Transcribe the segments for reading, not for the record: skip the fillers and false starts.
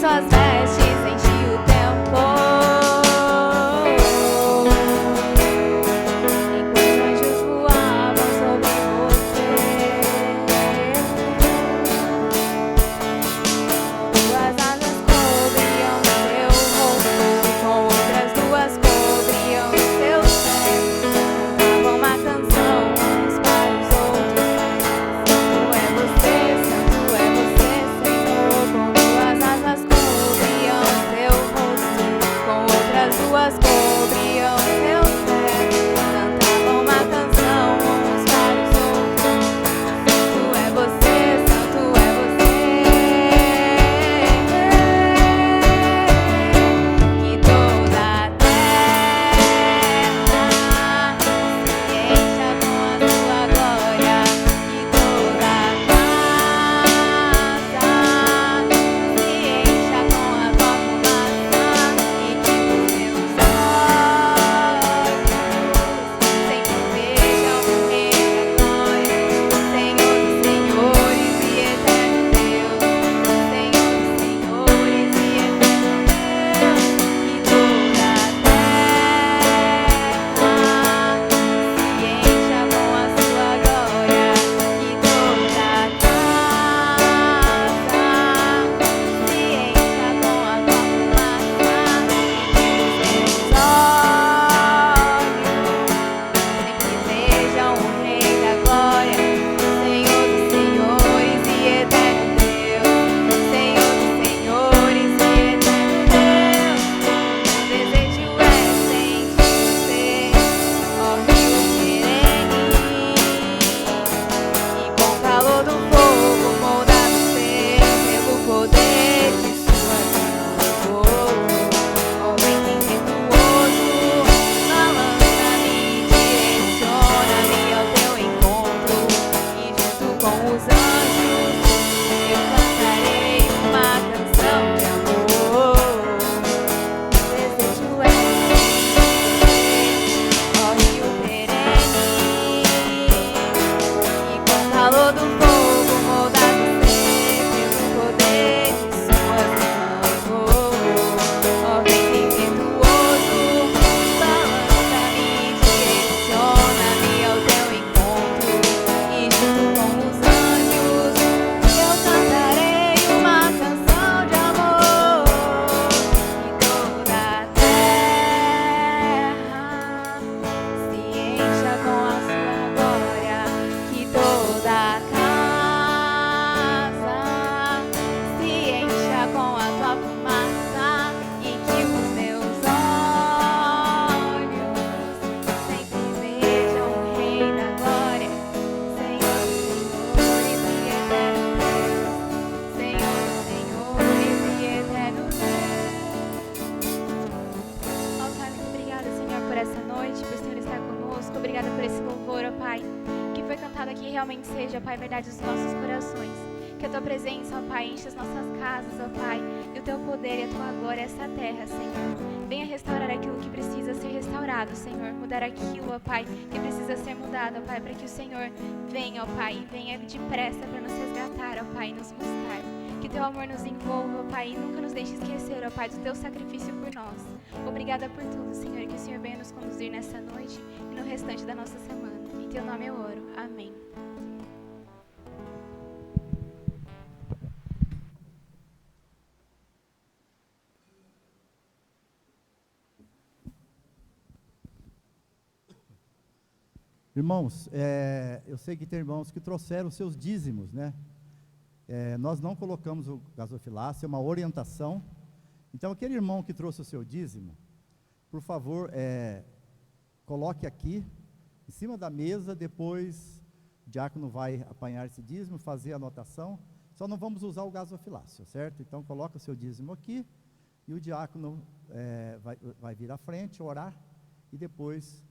suas vestes enche o templo. Enquanto anjos voavam sobre você, duas asas cobriam seu rosto, com outras duas cobriam seus pés. Cantavam uma canção uns para os outros. Santo é você, Senhor. Com duas asas cobriam seu rosto, com outras duas cobriam seus pés. Cantavam uma canção uns para os outros. Santo é você, Santo é você. Que toda a terra se encha com a sua glória. Que toda a casa se encha com a tua fumaça. E que os meus olhos sempre vejam o Rei da glória, Senhor dos senhores e eterno Deus, Senhor dos senhores e eterno Deus. Que toda a terra se encha com a sua glória. Que toda a casa se encha com a tua fumaça. E que os meus olhos sempre vejam o Rei da glória, Senhor dos senhores e eterno Deus, Senhor dos senhores e eterno Deus. Meu desejo é sentir você, ó rio perene, e com o calor do fogo moldar você pelo poder de suas mãos. Ó vento impetuoso, balança-me, direciona-me ao teu encontro, e junto com os anjos eu cantarei uma canção de amor. Desejo é sentir você, ó rio perene, e com o calor do fogo moldar você pelo poder de suas mãos. Ó vento impetuoso, balança-me, direciona-me ao teu encontro, e junto com os anjos eu cantarei uma canção de amor. Que toda a terra se encha com a sua glória. Que toda a casa se encha com a tua fumaça. E que os meus olhos sempre vejam o Rei da glória, Senhor dos senhores e eterno Deus, Senhor dos senhores e eterno Deus. Ó Pai, muito obrigada, Senhor, por essa noite, por o Senhor estar conosco. Obrigada por esse louvor, ó Pai, que foi cantado aqui, realmente seja, ó Pai, verdade dos nossos corações. Que a tua presença, ó Pai, enche as nossas casas, ó Pai, e o teu poder e a tua glória, essa terra, Senhor. Venha restaurar aquilo que precisa ser restaurado, Senhor. Mudar aquilo, ó Pai, que precisa ser mudado, ó Pai, para que o Senhor venha, ó Pai, e venha depressa para nos resgatar, ó Pai, e nos buscar. Que teu amor nos envolva, ó Pai, e nunca nos deixe esquecer, ó Pai, do teu sacrifício por nós. Obrigada por tudo, Senhor, que o Senhor venha nos conduzir nessa noite e no restante da nossa semana. Em teu nome eu oro. Amém. Irmãos, eu sei que tem irmãos que trouxeram seus dízimos, né? Nós não colocamos o gasofilácio, é uma orientação. Então, aquele irmão que trouxe o seu dízimo, por favor, coloque aqui, em cima da mesa, depois o diácono vai apanhar esse dízimo, fazer a anotação. Só não vamos usar o gasofilácio, certo? Então, coloca o seu dízimo aqui, e o diácono vai vir à frente, orar, e depois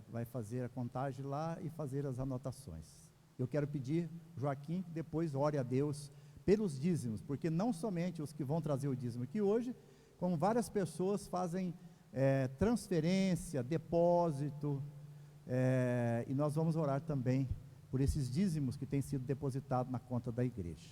vai fazer a contagem lá e fazer as anotações. Eu quero pedir, Joaquim, que depois ore a Deus pelos dízimos, porque não somente os que vão trazer o dízimo aqui hoje, como várias pessoas fazem transferência, depósito, e nós vamos orar também por esses dízimos que têm sido depositados na conta da igreja.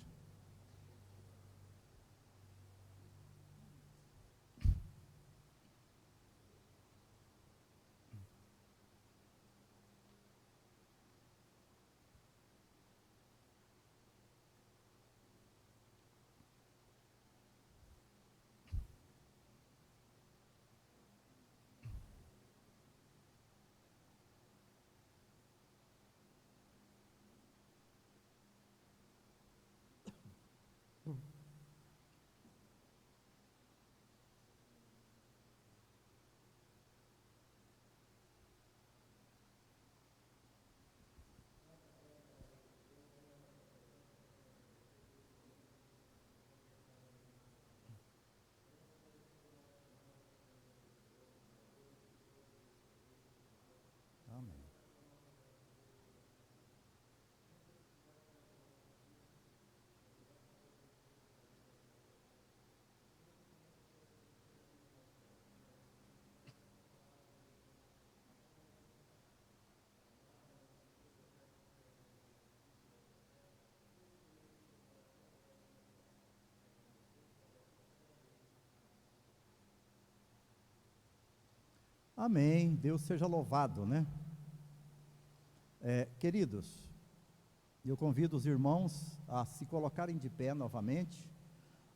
Amém. Deus seja louvado, né? Queridos, eu convido os irmãos a se colocarem de pé novamente.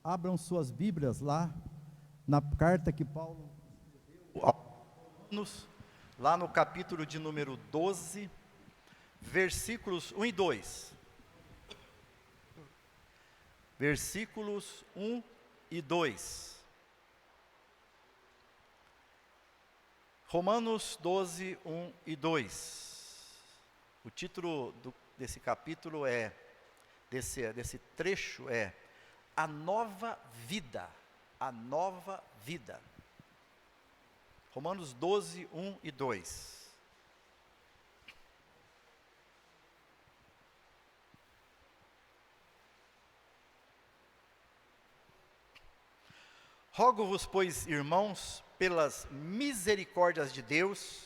Abram suas Bíblias lá, na carta que Paulo escreveu aos Romanos, lá no capítulo de número 12, versículos 1 e 2. Versículos 1 e 2. Romanos 12, 1 e 2. O título desse capítulo desse trecho é A Nova Vida. A Nova Vida. Romanos 12, 1 e 2. Rogo-vos, pois, irmãos, pelas misericórdias de Deus,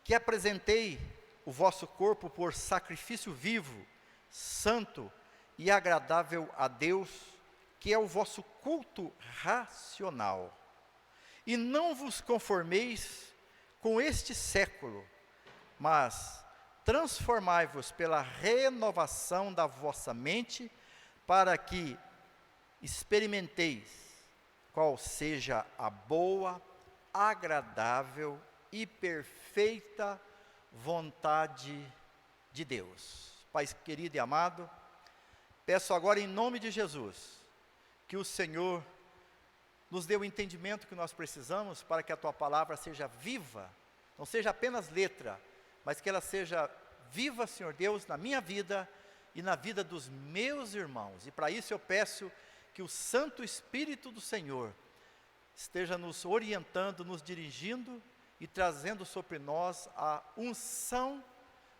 que apresentei o vosso corpo por sacrifício vivo, santo e agradável a Deus, que é o vosso culto racional. E não vos conformeis com este século, mas transformai-vos pela renovação da vossa mente, para que experimenteis qual seja a boa, agradável e perfeita vontade de Deus. Pai querido e amado, peço agora em nome de Jesus, que o Senhor nos dê o entendimento que nós precisamos para que a Tua palavra seja viva, não seja apenas letra, mas que ela seja viva, Senhor Deus, na minha vida e na vida dos meus irmãos. E para isso eu peço que o Santo Espírito do Senhor esteja nos orientando, nos dirigindo e trazendo sobre nós a unção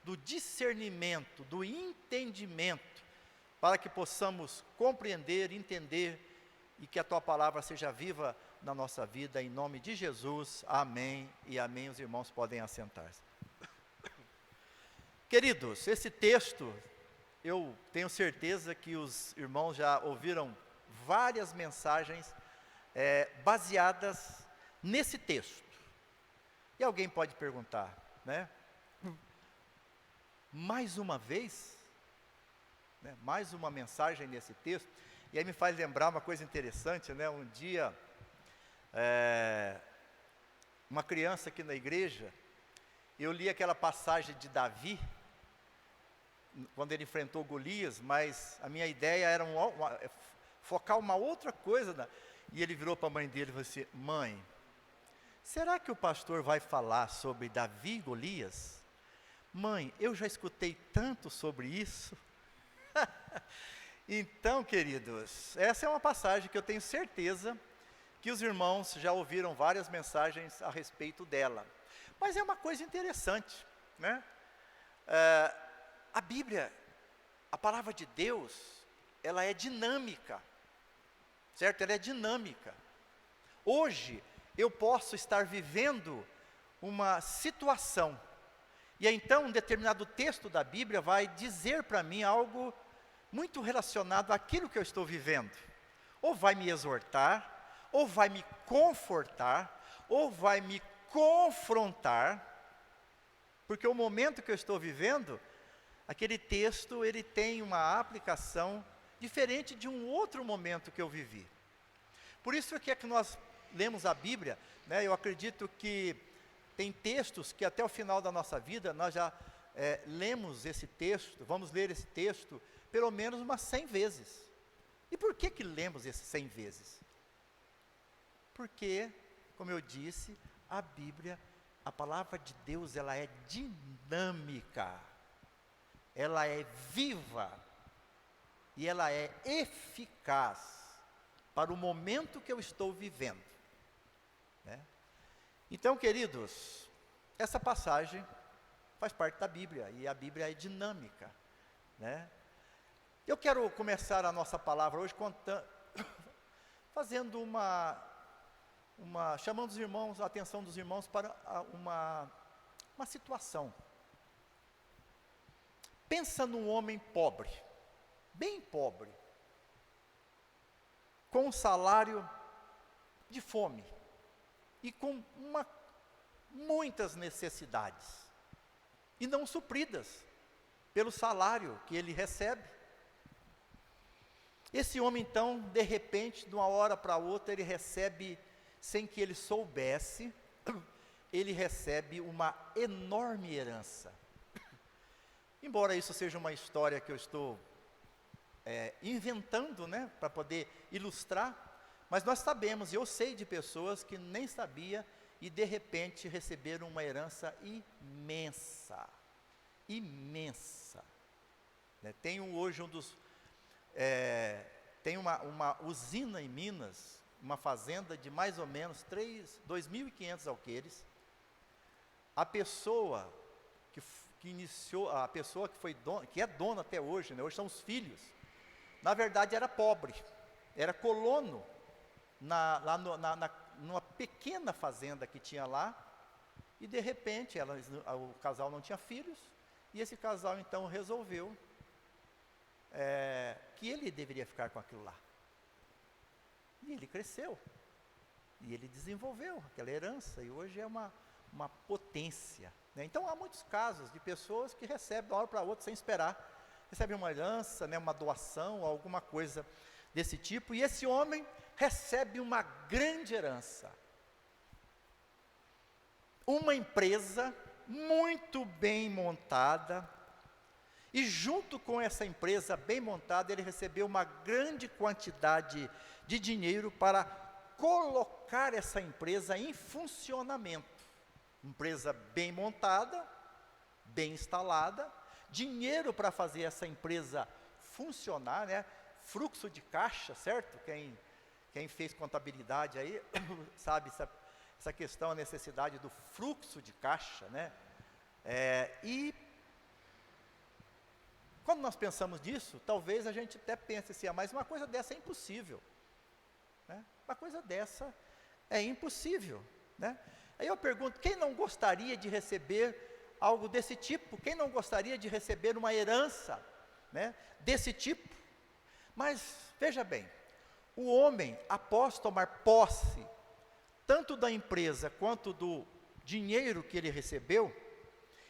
do discernimento, do entendimento, para que possamos compreender, entender e que a Tua palavra seja viva na nossa vida, em nome de Jesus, amém e amém. Os irmãos podem assentar-se. Queridos, esse texto, eu tenho certeza que os irmãos já ouviram várias mensagens baseadas nesse texto. E alguém pode perguntar, né? Mais uma vez, né? Mais uma mensagem nesse texto. E aí me faz lembrar uma coisa interessante, né? Um dia, uma criança aqui na igreja, eu li aquela passagem de Davi, quando ele enfrentou Golias, mas a minha ideia era focar uma outra coisa, e ele virou para a mãe dele e falou assim: mãe, será que o pastor vai falar sobre Davi e Golias? Mãe, eu já escutei tanto sobre isso. Então, queridos, essa é uma passagem que eu tenho certeza que os irmãos já ouviram várias mensagens a respeito dela. Mas é uma coisa interessante, né? A Bíblia, a palavra de Deus, ela é dinâmica, certo? Ela é dinâmica. Hoje, eu posso estar vivendo uma situação, e então um determinado texto da Bíblia vai dizer para mim algo muito relacionado àquilo que eu estou vivendo. Ou vai me exortar, ou vai me confortar, ou vai me confrontar, porque o momento que eu estou vivendo, aquele texto, ele tem uma aplicação diferente de um outro momento que eu vivi. Por isso é que nós lemos a Bíblia, né? Eu acredito que tem textos que até o final da nossa vida, nós já lemos esse texto, vamos ler esse texto, pelo menos umas 100 vezes. E por que lemos esses 100 vezes? Porque, como eu disse, a Bíblia, a palavra de Deus, ela é dinâmica, ela é viva, e ela é eficaz para o momento que eu estou vivendo, né? Então, queridos, essa passagem faz parte da Bíblia, e a Bíblia é dinâmica, né? Eu quero começar a nossa palavra hoje fazendo chamando os irmãos, a atenção dos irmãos para uma situação. Pensa num homem pobre, bem pobre, com um salário de fome, e com muitas necessidades, e não supridas pelo salário que ele recebe. Esse homem então, de repente, de uma hora para outra, ele recebe, sem que ele soubesse, ele recebe uma enorme herança. Embora isso seja uma história que eu estou inventando, né, para poder ilustrar, mas nós sabemos, e eu sei de pessoas que nem sabia e de repente receberam uma herança imensa, imensa. Tenho hoje tem uma usina em Minas, uma fazenda de mais ou menos 2.500 alqueires. A pessoa que iniciou, a pessoa que foi dona, que é dona até hoje, né, hoje são os filhos, na verdade era pobre, era colono numa pequena fazenda que tinha lá, e de repente o casal não tinha filhos, e esse casal então resolveu que ele deveria ficar com aquilo lá. E ele cresceu, e ele desenvolveu aquela herança, e hoje é uma potência, né? Então há muitos casos de pessoas que recebem de uma hora para outra sem esperar, recebem uma herança, né, uma doação, alguma coisa desse tipo, e esse homem recebe uma grande herança, uma empresa muito bem montada, e junto com essa empresa bem montada, ele recebeu uma grande quantidade de dinheiro para colocar essa empresa em funcionamento. Empresa bem montada, bem instalada, dinheiro para fazer essa empresa funcionar, né? Fluxo de caixa, certo? Quem fez contabilidade aí, sabe essa questão, a necessidade do fluxo de caixa, né? E quando nós pensamos nisso, talvez a gente até pense assim, mas uma coisa dessa é impossível, né? Uma coisa dessa é impossível, né? Aí eu pergunto, quem não gostaria de receber algo desse tipo? Quem não gostaria de receber uma herança, né, desse tipo? Mas, veja bem, o homem, após tomar posse, tanto da empresa quanto do dinheiro que ele recebeu,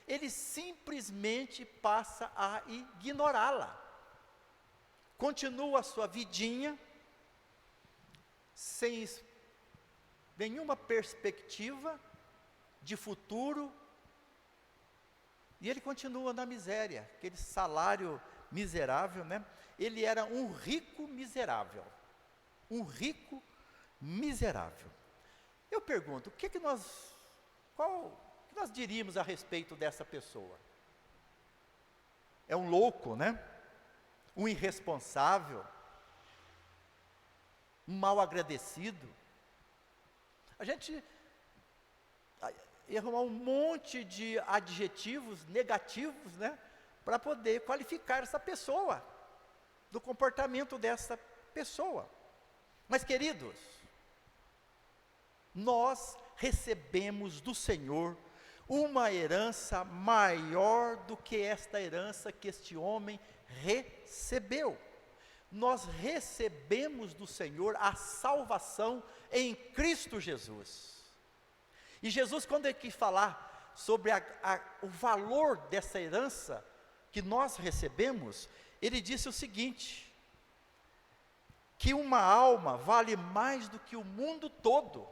ele simplesmente passa a ignorá-la. Continua a sua vidinha, sem nenhuma perspectiva de futuro, e ele continua na miséria, aquele salário miserável, né? Ele era um rico miserável, um rico miserável. Eu pergunto, o que nós diríamos a respeito dessa pessoa? É um louco, né? Um irresponsável, um mal agradecido. A gente ia arrumar um monte de adjetivos negativos, né, para poder qualificar essa pessoa, do comportamento dessa pessoa. Mas, queridos, nós recebemos do Senhor uma herança maior do que esta herança que este homem recebeu. Nós recebemos do Senhor a salvação em Cristo Jesus. E Jesus, quando ele quis falar sobre o valor dessa herança que nós recebemos, ele disse o seguinte, que uma alma vale mais do que o mundo todo.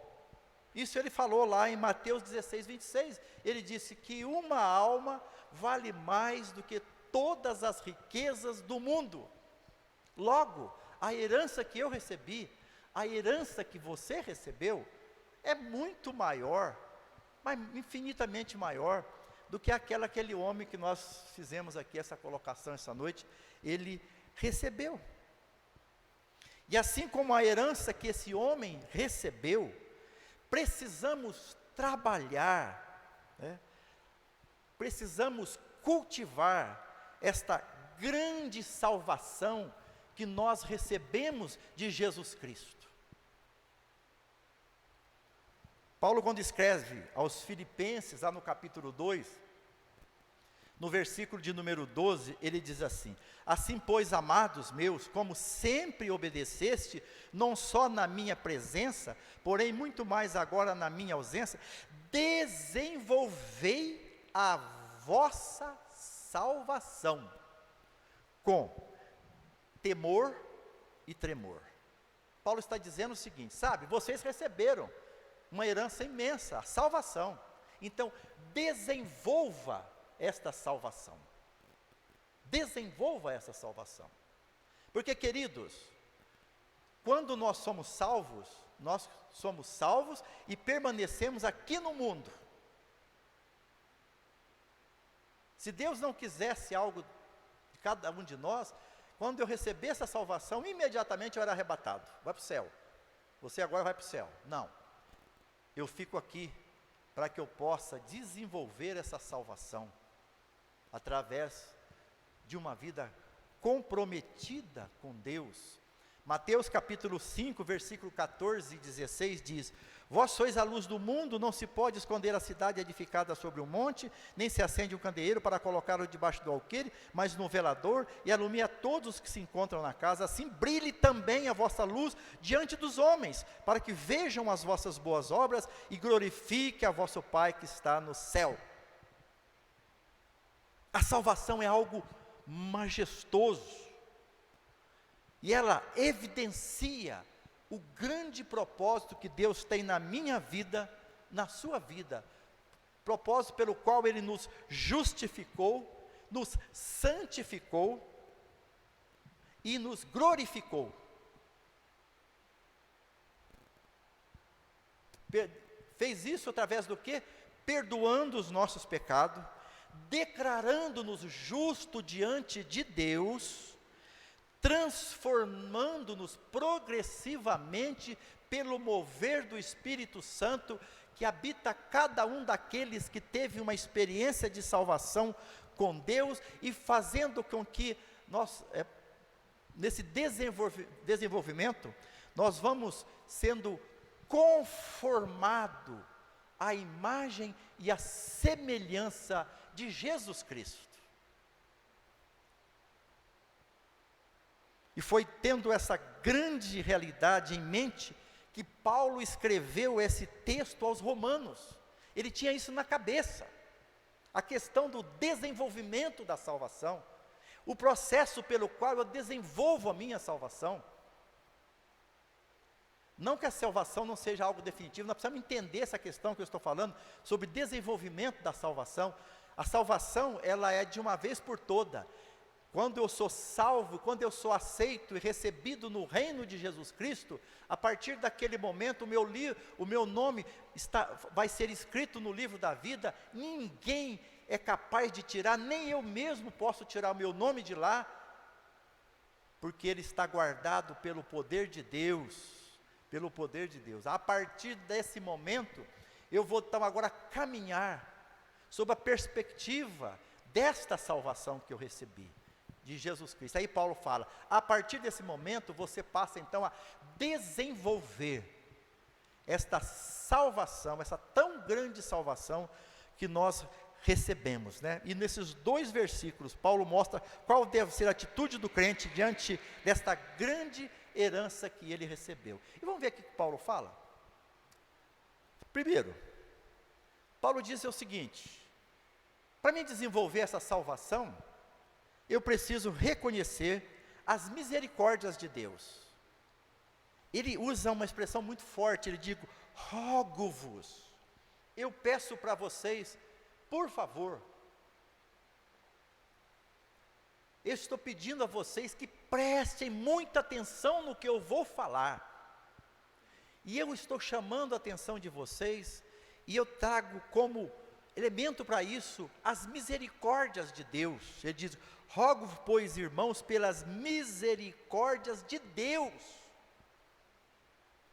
Isso ele falou lá em Mateus 16, 26, ele disse que uma alma vale mais do que todas as riquezas do mundo. Logo, a herança que eu recebi, a herança que você recebeu, é muito maior, mas infinitamente maior, do que aquele homem que nós fizemos aqui, essa colocação essa noite, ele recebeu. E assim como a herança que esse homem recebeu, precisamos trabalhar, né? Precisamos cultivar esta grande salvação que nós recebemos de Jesus Cristo. Paulo, quando escreve aos Filipenses, lá no capítulo 2, No versículo de número 12, ele diz assim: assim, pois, amados meus, como sempre obedeceste, não só na minha presença, porém muito mais agora na minha ausência, desenvolvei a vossa salvação com temor e tremor. Paulo está dizendo o seguinte, sabe, vocês receberam uma herança imensa, a salvação. Então, desenvolva esta salvação. Desenvolva essa salvação. Porque, queridos, quando nós somos salvos e permanecemos aqui no mundo. Se Deus não quisesse algo de cada um de nós, quando eu receber essa salvação, imediatamente eu era arrebatado. Vai para o céu. Você agora vai para o céu. Não. Eu fico aqui para que eu possa desenvolver essa salvação através de uma vida comprometida com Deus. Mateus capítulo 5, versículo 14 e 16 diz: vós sois a luz do mundo, não se pode esconder a cidade edificada sobre um monte, nem se acende um candeeiro para colocá-lo debaixo do alqueire, mas no velador, e alumia todos os que se encontram na casa. Assim brilhe também a vossa luz diante dos homens, para que vejam as vossas boas obras e glorifique a vosso Pai que está no céu. A salvação é algo majestoso, e ela evidencia o grande propósito que Deus tem na minha vida, na sua vida, propósito pelo qual Ele nos justificou, nos santificou e nos glorificou. Fez isso através do quê? Perdoando os nossos pecados, declarando-nos justo diante de Deus, transformando-nos progressivamente pelo mover do Espírito Santo, que habita cada um daqueles que teve uma experiência de salvação com Deus, e fazendo com que nós, nesse desenvolvimento, nós vamos sendo conformados à imagem e à semelhança de Jesus Cristo. E foi tendo essa grande realidade em mente que Paulo escreveu esse texto aos Romanos. Ele tinha isso na cabeça, a questão do desenvolvimento da salvação, o processo pelo qual eu desenvolvo a minha salvação. Não que a salvação não seja algo definitivo, nós precisamos entender essa questão que eu estou falando, sobre desenvolvimento da salvação. A salvação, ela é de uma vez por toda. Quando eu sou salvo, quando eu sou aceito e recebido no reino de Jesus Cristo, a partir daquele momento o meu nome vai ser escrito no livro da vida. Ninguém é capaz de tirar, nem eu mesmo posso tirar o meu nome de lá, porque ele está guardado pelo poder de Deus, pelo poder de Deus. A partir desse momento, eu vou então agora caminhar sob a perspectiva desta salvação que eu recebi, de Jesus Cristo. Aí Paulo fala, a partir desse momento, você passa então a desenvolver esta salvação, essa tão grande salvação que nós recebemos, né? E nesses 2 versículos, Paulo mostra qual deve ser a atitude do crente diante desta grande herança que ele recebeu. E vamos ver o que Paulo fala. Primeiro, Paulo diz o seguinte: para mim desenvolver essa salvação, eu preciso reconhecer as misericórdias de Deus. Ele usa uma expressão muito forte, ele diz, rogo-vos, eu peço para vocês, por favor, eu estou pedindo a vocês que prestem muita atenção no que eu vou falar, e eu estou chamando a atenção de vocês, e eu trago como elemento para isso as misericórdias de Deus. Ele diz, rogo, pois, irmãos, pelas misericórdias de Deus.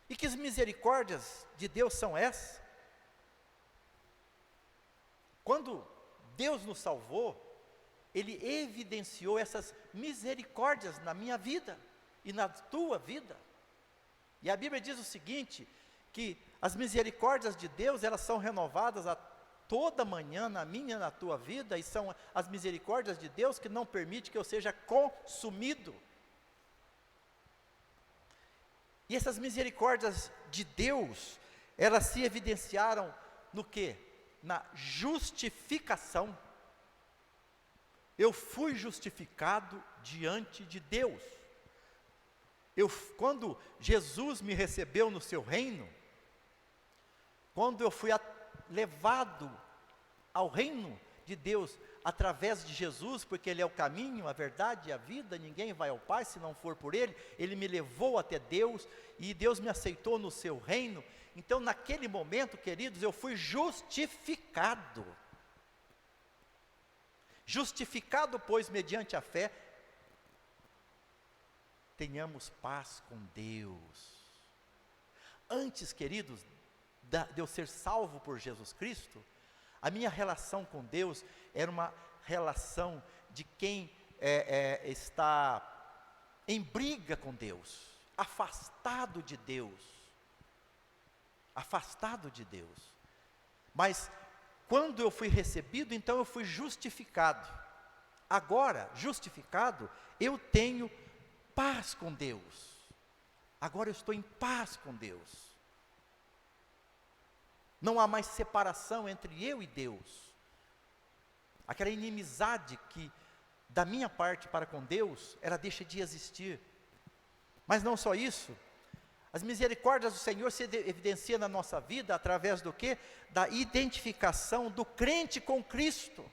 E que as misericórdias de Deus são essas? Quando Deus nos salvou, Ele evidenciou essas misericórdias na minha vida e na tua vida. E a Bíblia diz o seguinte, que as misericórdias de Deus, elas são renovadas a toda manhã na minha e na tua vida, e são as misericórdias de Deus que não permite que eu seja consumido. E essas misericórdias de Deus, elas se evidenciaram no quê? Na justificação. Eu fui justificado diante de Deus. Quando Jesus me recebeu no seu reino, quando eu fui levado ao reino de Deus através de Jesus, porque Ele é o caminho, a verdade e a vida, ninguém vai ao Pai se não for por Ele. Ele me levou até Deus, e Deus me aceitou no seu reino. Então naquele momento, queridos, eu fui justificado. Justificado, pois, mediante a fé, tenhamos paz com Deus. Antes, queridos, de eu ser salvo por Jesus Cristo, a minha relação com Deus era uma relação de quem está em briga com Deus, afastado de Deus, mas quando eu fui recebido, então eu fui justificado. Agora, justificado, eu tenho paz com Deus. Agora eu estou em paz com Deus. Não há mais separação entre eu e Deus. Aquela inimizade que da minha parte para com Deus, ela deixa de existir. Mas não só isso, as misericórdias do Senhor se evidenciam na nossa vida através do quê? Da identificação do crente com Cristo.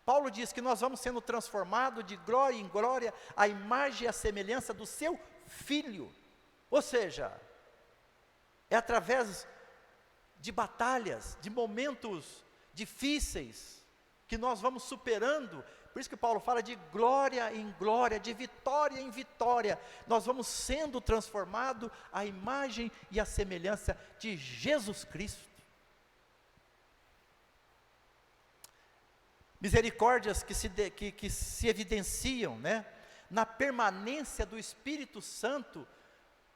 Paulo diz que nós vamos sendo transformados de glória em glória, à imagem e à semelhança do seu Filho. Ou seja, é através de batalhas, de momentos difíceis, que nós vamos superando. Por isso que Paulo fala de glória em glória, de vitória em vitória. Nós vamos sendo transformados à imagem e à semelhança de Jesus Cristo. Misericórdias que se evidenciam, né, na permanência do Espírito Santo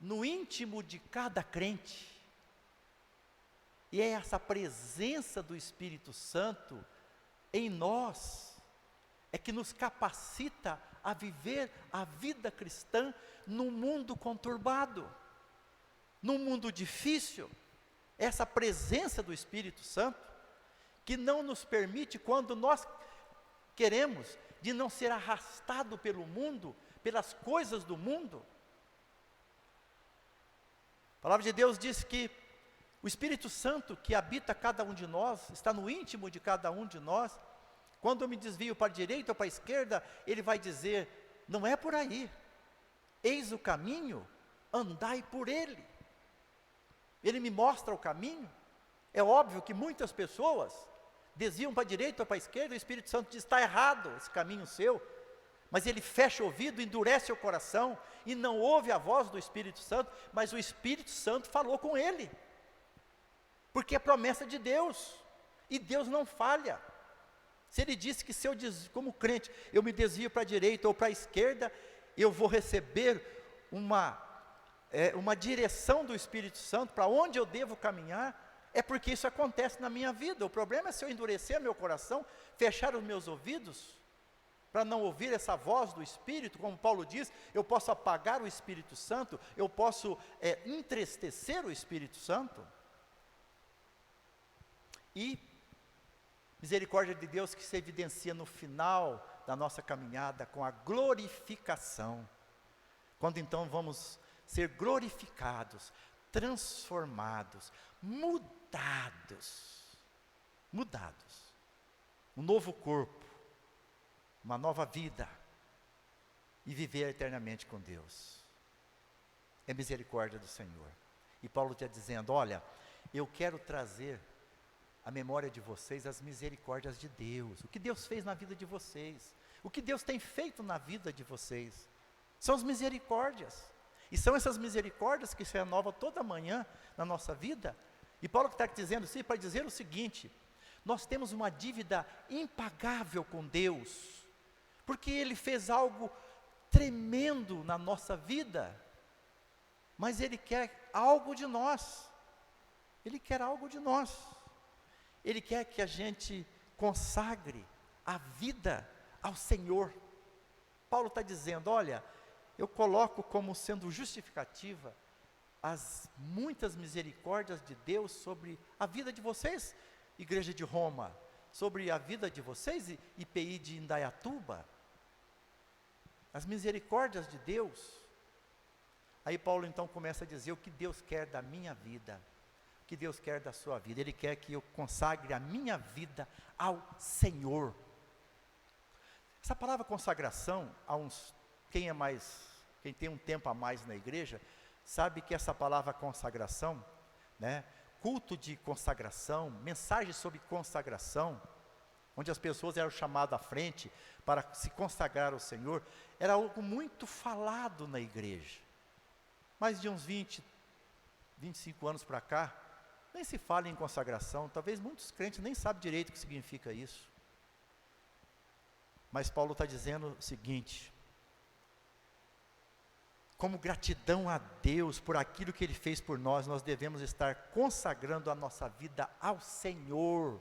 no íntimo de cada crente. E é essa presença do Espírito Santo em nós, é que nos capacita a viver a vida cristã num mundo conturbado, num mundo difícil. Essa presença do Espírito Santo, que não nos permite, quando nós queremos, de não ser arrastado pelo mundo, pelas coisas do mundo. A palavra de Deus diz que o Espírito Santo que habita cada um de nós, está no íntimo de cada um de nós. Quando eu me desvio para a direita ou para a esquerda, Ele vai dizer, não é por aí, eis o caminho, andai por ele. Ele me mostra o caminho. É óbvio que muitas pessoas desviam para a direita ou para a esquerda, o Espírito Santo diz, está errado esse caminho seu, mas ele fecha o ouvido, endurece o coração, e não ouve a voz do Espírito Santo, mas o Espírito Santo falou com ele, porque é promessa de Deus, e Deus não falha. Se Ele disse que se eu, como crente, eu me desvio para a direita ou para a esquerda, eu vou receber uma direção do Espírito Santo, para onde eu devo caminhar, é porque isso acontece na minha vida. O problema é se eu endurecer meu coração, fechar os meus ouvidos, para não ouvir essa voz do Espírito. Como Paulo diz, eu posso apagar o Espírito Santo, eu posso entristecer o Espírito Santo. E misericórdia de Deus que se evidencia no final da nossa caminhada com a glorificação, quando então vamos ser glorificados, transformados, mudados, um novo corpo, uma nova vida, e viver eternamente com Deus. É misericórdia do Senhor. E Paulo está dizendo, olha, eu quero trazer a memória de vocês as misericórdias de Deus, o que Deus fez na vida de vocês, o que Deus tem feito na vida de vocês, são as misericórdias, e são essas misericórdias que se renovam toda manhã na nossa vida. E Paulo está dizendo isso para dizer o seguinte, nós temos uma dívida impagável com Deus, porque Ele fez algo tremendo na nossa vida, mas Ele quer algo de nós, Ele quer algo de nós. Ele quer que a gente consagre a vida ao Senhor. Paulo está dizendo, olha, eu coloco como sendo justificativa as muitas misericórdias de Deus sobre a vida de vocês, Igreja de Roma, sobre a vida de vocês, IPI de Indaiatuba, as misericórdias de Deus. Aí Paulo então começa a dizer o que Deus quer da minha vida, o que Deus quer da sua vida. Ele quer que eu consagre a minha vida ao Senhor. Essa palavra consagração, quem tem um tempo a mais na igreja, sabe que essa palavra consagração, né, culto de consagração, mensagem sobre consagração, onde as pessoas eram chamadas à frente para se consagrar ao Senhor, era algo muito falado na igreja. Mas de uns 25 anos para cá, nem se fala em consagração. Talvez muitos crentes nem sabem direito o que significa isso. Mas Paulo está dizendo o seguinte: como gratidão a Deus por aquilo que Ele fez por nós, nós devemos estar consagrando a nossa vida ao Senhor.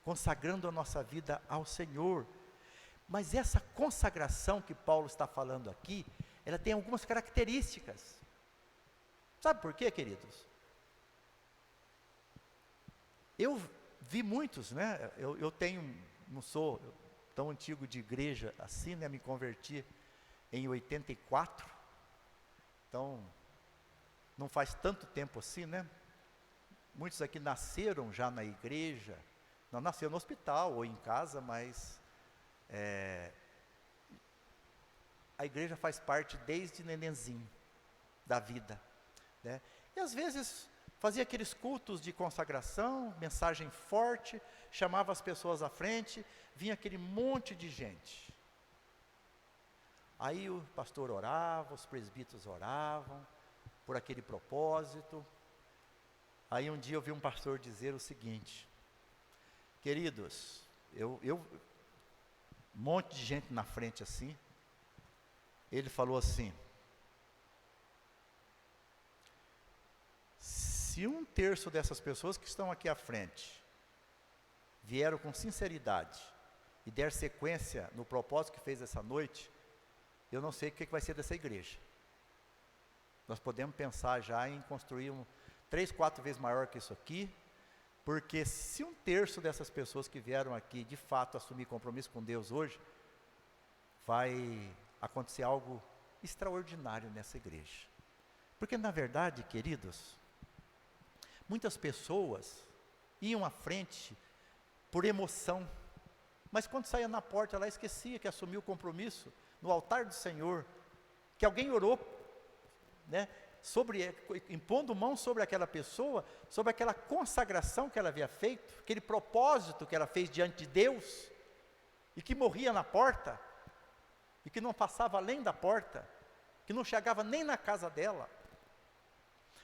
Consagrando a nossa vida ao Senhor. Mas essa consagração que Paulo está falando aqui, ela tem algumas características. Sabe por quê, queridos? Eu vi muitos, né? Eu não sou tão antigo de igreja assim, né? Me converti em 84. Então, não faz tanto tempo assim, né? Muitos aqui nasceram já na igreja, não nasceram no hospital ou em casa, mas a igreja faz parte desde nenenzinho da vida, né? E às vezes fazia aqueles cultos de consagração, mensagem forte, chamava as pessoas à frente, vinha aquele monte de gente. Aí o pastor orava, os presbíteros oravam, por aquele propósito. Aí um dia eu vi um pastor dizer o seguinte: queridos, um monte de gente na frente assim, ele falou assim: se 1/3 dessas pessoas que estão aqui à frente vieram com sinceridade e der sequência no propósito que fez essa noite, eu não sei o que vai ser dessa igreja. Nós podemos pensar já em construir 3, 4 vezes maior que isso aqui, porque se 1/3 dessas pessoas que vieram aqui de fato assumir compromisso com Deus hoje, vai acontecer algo extraordinário nessa igreja. Porque na verdade, queridos, muitas pessoas iam à frente por emoção, mas quando saía na porta, ela esquecia que assumiu o compromisso no altar do Senhor, que alguém orou, né, impondo mão sobre aquela pessoa, sobre aquela consagração que ela havia feito, aquele propósito que ela fez diante de Deus, e que morria na porta, e que não passava além da porta, que não chegava nem na casa dela.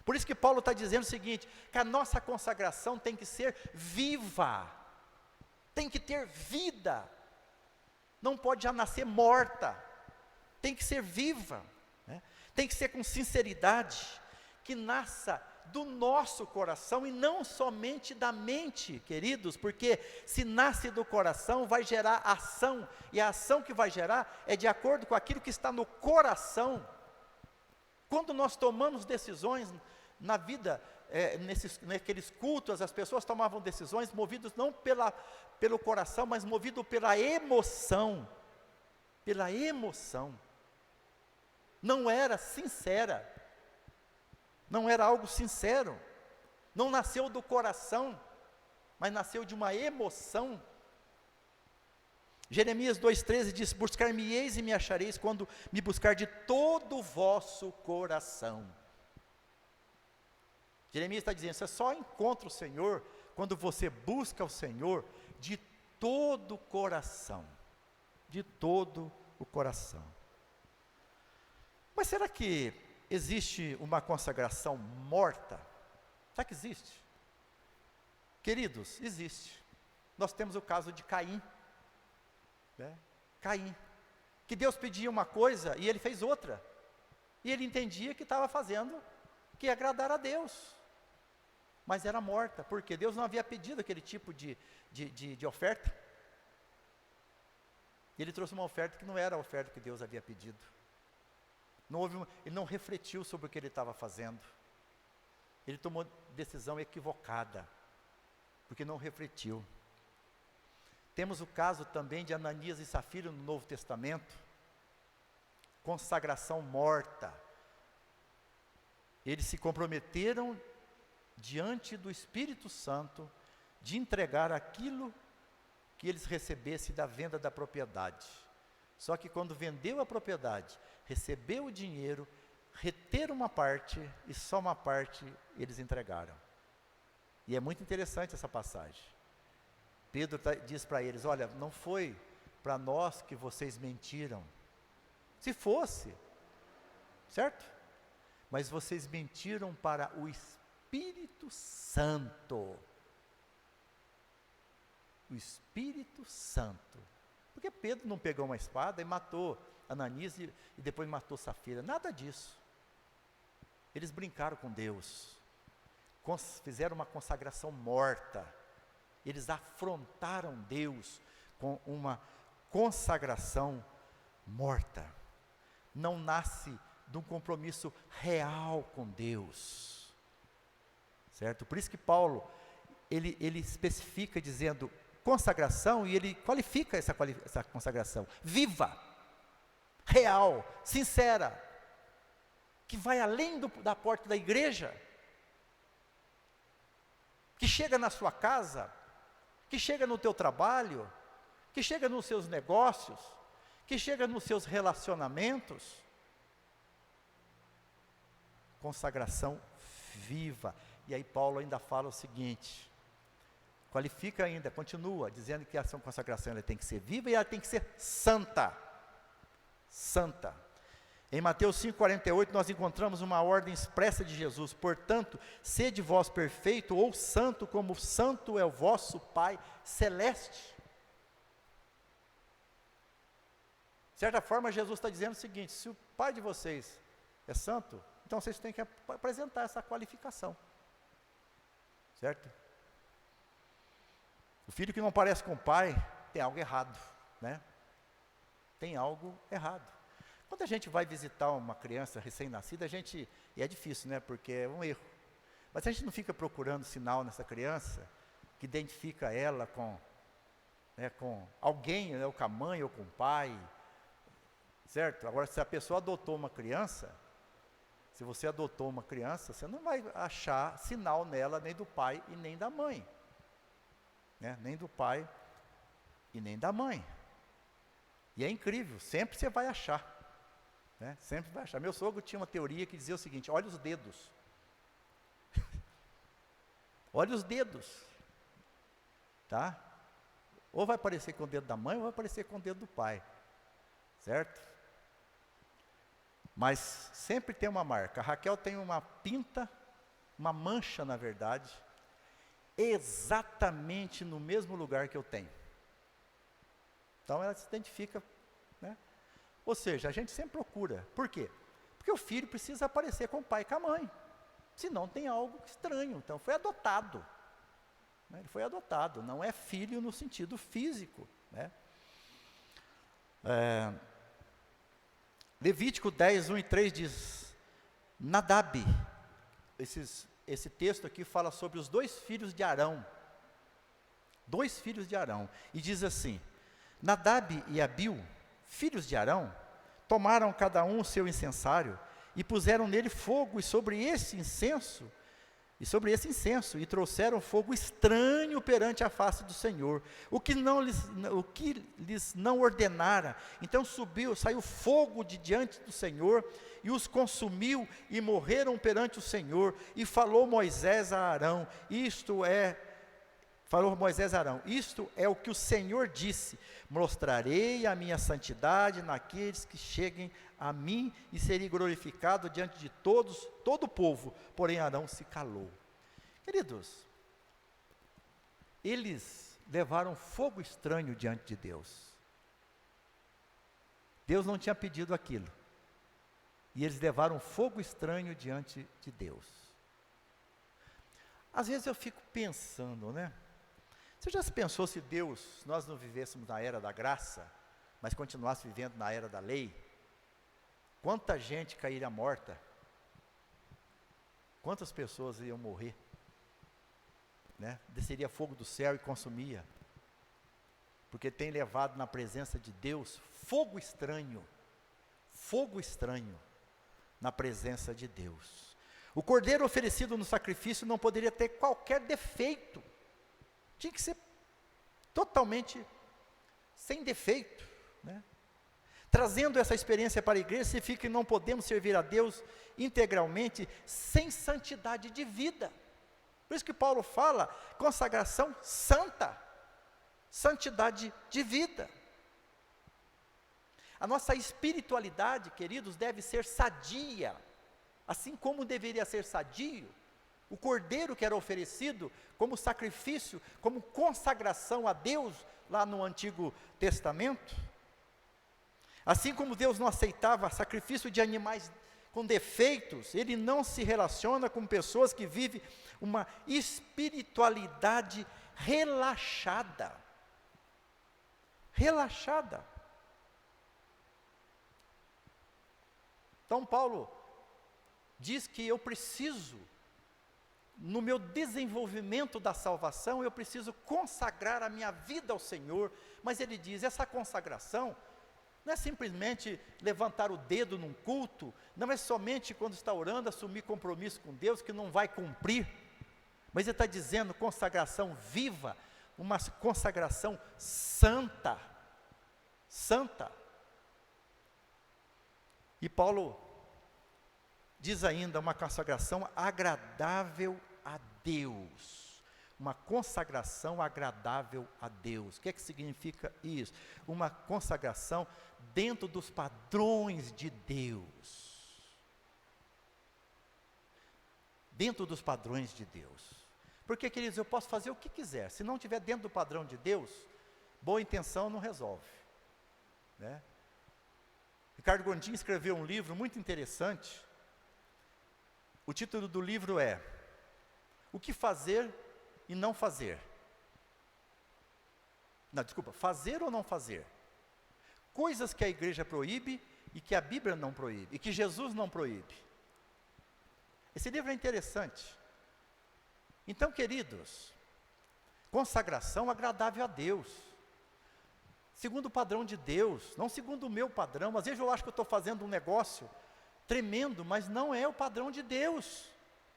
Por isso que Paulo está dizendo o seguinte, que a nossa consagração tem que ser viva, tem que ter vida, não pode já nascer morta, tem que ser viva, né? Tem que ser com sinceridade, que nasça do nosso coração e não somente da mente, queridos, porque se nasce do coração vai gerar ação, e a ação que vai gerar é de acordo com aquilo que está no coração. Quando nós tomamos decisões na vida, naqueles cultos, as pessoas tomavam decisões movidas não pelo coração, mas movido pela emoção, não era sincera, não era algo sincero, não nasceu do coração, mas nasceu de uma emoção. Jeremias 2,13 diz: buscar-me-eis e me achareis quando me buscar de todo o vosso coração. Jeremias está dizendo, você só encontra o Senhor quando você busca o Senhor de todo o coração, de todo o coração. Mas será que existe uma consagração morta? Será que existe? Queridos, existe. Nós temos o caso de Caim, né? Caim, que Deus pedia uma coisa e ele fez outra, e ele entendia que estava fazendo que ia agradar a Deus, mas era morta, porque Deus não havia pedido aquele tipo de oferta. Ele trouxe uma oferta que não era a oferta que Deus havia pedido. Ele não refletiu sobre o que ele estava fazendo. Ele tomou decisão equivocada, porque não refletiu. Temos o caso também de Ananias e Safira no Novo Testamento. Consagração morta. Eles se comprometeram diante do Espírito Santo de entregar aquilo que eles recebessem da venda da propriedade. Só que quando vendeu a propriedade, recebeu o dinheiro, reteram uma parte e só uma parte eles entregaram. E é muito interessante essa passagem. Pedro diz para eles: olha, não foi para nós que vocês mentiram. Se fosse, certo? Mas vocês mentiram para o Espírito Santo. O Espírito Santo. Porque Pedro não pegou uma espada e matou Ananias e depois matou Safira. Nada disso. Eles brincaram com Deus. Fizeram uma consagração morta. Eles afrontaram Deus com uma consagração morta. Não nasce de um compromisso real com Deus. Certo? Por isso que Paulo, ele especifica dizendo consagração, e ele qualifica essa consagração. Viva, real, sincera, que vai além da porta da igreja, que chega na sua casa, que chega no teu trabalho, que chega nos seus negócios, que chega nos seus relacionamentos. Consagração viva. E aí Paulo ainda fala o seguinte, qualifica ainda, continua, dizendo que a ação de consagração ela tem que ser viva e ela tem que ser santa. Santa. Em Mateus 5,48 nós encontramos uma ordem expressa de Jesus: portanto, sede vós perfeito ou santo, como santo é o vosso Pai Celeste. De certa forma, Jesus está dizendo o seguinte: se o Pai de vocês é santo, então vocês têm que apresentar essa qualificação. Certo? O filho que não parece com o pai, tem algo errado, né? Tem algo errado. Quando a gente vai visitar uma criança recém-nascida, e é difícil, né? Porque é um erro. Mas a gente não fica procurando sinal nessa criança, que identifica ela com alguém, né? Ou com a mãe, ou com o pai, certo? Agora, se a pessoa adotou uma criança, se você adotou uma criança, você não vai achar sinal nela, nem do pai e nem da mãe. Né? Nem do pai e nem da mãe. E é incrível, sempre você vai achar. Né? Sempre vai achar. Meu sogro tinha uma teoria que dizia o seguinte: olha os dedos. Olha os dedos. Tá? Ou vai parecer com o dedo da mãe, ou vai parecer com o dedo do pai. Certo? Mas sempre tem uma marca. A Raquel tem uma pinta, uma mancha na verdade, exatamente no mesmo lugar que eu tenho. Então ela se identifica, né? Ou seja, a gente sempre procura. Por quê? Porque o filho precisa aparecer com o pai e com a mãe. Senão tem algo estranho. Então foi adotado. Né? Ele foi adotado, não é filho no sentido físico. Né? Levítico 10, 1 e 3 diz: Nadab, esse texto aqui fala sobre os dois filhos de Arão. Dois filhos de Arão. E diz assim: Nadab e Abiú, filhos de Arão, tomaram cada um o seu incensário e puseram nele fogo, e sobre esse incenso, e trouxeram fogo estranho perante a face do Senhor, o que lhes não ordenara. Então saiu fogo de diante do Senhor, e os consumiu, e morreram perante o Senhor. E falou Moisés a Arão, isto é o que o Senhor disse: mostrarei a minha santidade naqueles que cheguem a mim, e serei glorificado diante de todo o povo. Porém Arão se calou. Queridos, eles levaram fogo estranho diante de Deus. Deus não tinha pedido aquilo, e eles levaram fogo estranho diante de Deus. Às vezes eu fico pensando, né? Você já se pensou se Deus, nós não vivêssemos na era da graça, mas continuasse vivendo na era da lei? Quanta gente cairia morta? Quantas pessoas iam morrer? Né? Desceria fogo do céu e consumia. Porque tem levado na presença de Deus fogo estranho na presença de Deus. O cordeiro oferecido no sacrifício não poderia ter qualquer defeito. Tinha que ser totalmente sem defeito, né? Trazendo essa experiência para a igreja, significa que não podemos servir a Deus integralmente sem santidade de vida. Por isso que Paulo fala, consagração santa, santidade de vida. A nossa espiritualidade, queridos, deve ser sadia, assim como deveria ser sadio o cordeiro que era oferecido como sacrifício, como consagração a Deus, lá no Antigo Testamento. Assim como Deus não aceitava sacrifício de animais com defeitos, Ele não se relaciona com pessoas que vivem uma espiritualidade relaxada. Relaxada. Então Paulo diz que eu preciso, no meu desenvolvimento da salvação, eu preciso consagrar a minha vida ao Senhor, mas ele diz, essa consagração não é simplesmente levantar o dedo num culto, não é somente quando está orando, assumir compromisso com Deus, que não vai cumprir, mas ele está dizendo consagração viva, uma consagração santa, santa. E Paulo diz ainda, uma consagração agradável a Deus, uma consagração agradável a Deus. O que é que significa isso? Uma consagração dentro dos padrões de Deus. Dentro dos padrões de Deus. Porque, queridos, eu posso fazer o que quiser, se não estiver dentro do padrão de Deus, boa intenção não resolve, né? Ricardo Gondim escreveu um livro muito interessante. O título do livro é O que fazer e não fazer. Não, desculpa, fazer ou não fazer? Coisas que a igreja proíbe e que a Bíblia não proíbe, e que Jesus não proíbe. Esse livro é interessante. Então, queridos, consagração agradável a Deus, segundo o padrão de Deus, não segundo o meu padrão. Às vezes eu acho que eu estou fazendo um negócio tremendo, mas não é o padrão de Deus,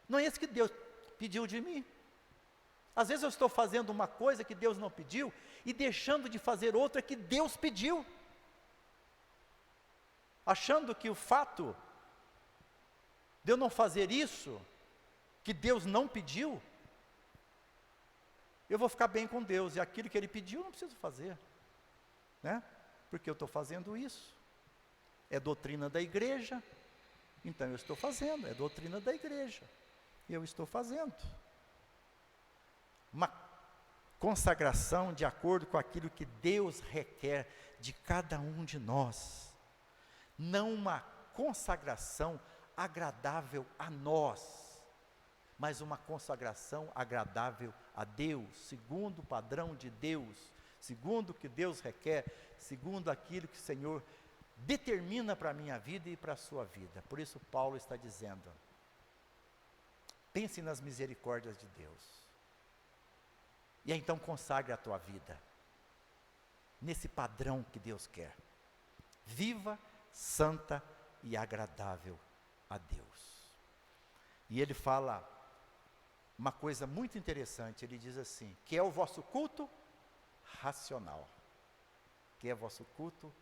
não é esse que Deus pediu de mim. Às vezes eu estou fazendo uma coisa que Deus não pediu, e deixando de fazer outra que Deus pediu, achando que o fato de eu não fazer isso, que Deus não pediu, eu vou ficar bem com Deus, e aquilo que Ele pediu eu não preciso fazer, né? Porque eu estou fazendo isso, é doutrina da igreja, então eu estou fazendo, é doutrina da igreja, e eu estou fazendo. Uma consagração de acordo com aquilo que Deus requer de cada um de nós, não uma consagração agradável a nós, mas uma consagração agradável a Deus, segundo o padrão de Deus, segundo o que Deus requer, segundo aquilo que o Senhor determina para a minha vida e para a sua vida. Por isso Paulo está dizendo, pense nas misericórdias de Deus, e então consagre a tua vida, nesse padrão que Deus quer, viva, santa e agradável a Deus. E ele fala uma coisa muito interessante, ele diz assim, que é o vosso culto racional. Que é o vosso culto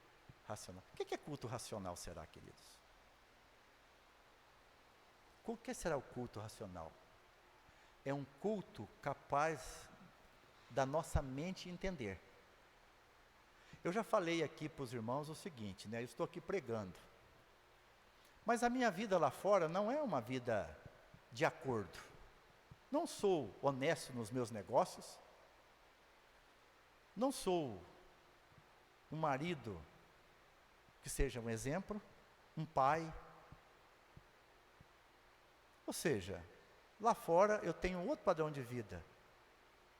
racional. O que é culto racional, será, queridos? O que será o culto racional? É um culto capaz da nossa mente entender. Eu já falei aqui para os irmãos o seguinte, né? Eu estou aqui pregando, mas a minha vida lá fora não é uma vida de acordo. Não sou honesto nos meus negócios, não sou um marido que seja um exemplo, um pai. Ou seja, lá fora eu tenho outro padrão de vida.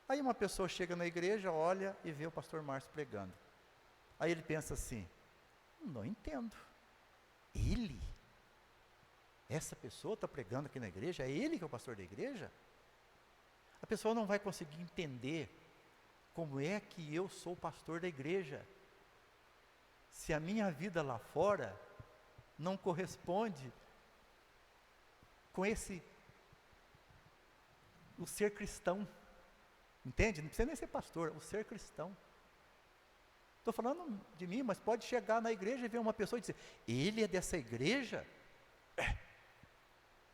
Aí uma pessoa chega na igreja, olha e vê o pastor Márcio pregando. Aí ele pensa assim, não entendo. Ele? Essa pessoa está pregando aqui na igreja? É ele que é o pastor da igreja? A pessoa não vai conseguir entender como é que eu sou pastor da igreja, se a minha vida lá fora não corresponde com o ser cristão. Entende? Não precisa nem ser pastor, o ser cristão. Estou falando de mim, mas pode chegar na igreja e ver uma pessoa e dizer, ele é dessa igreja?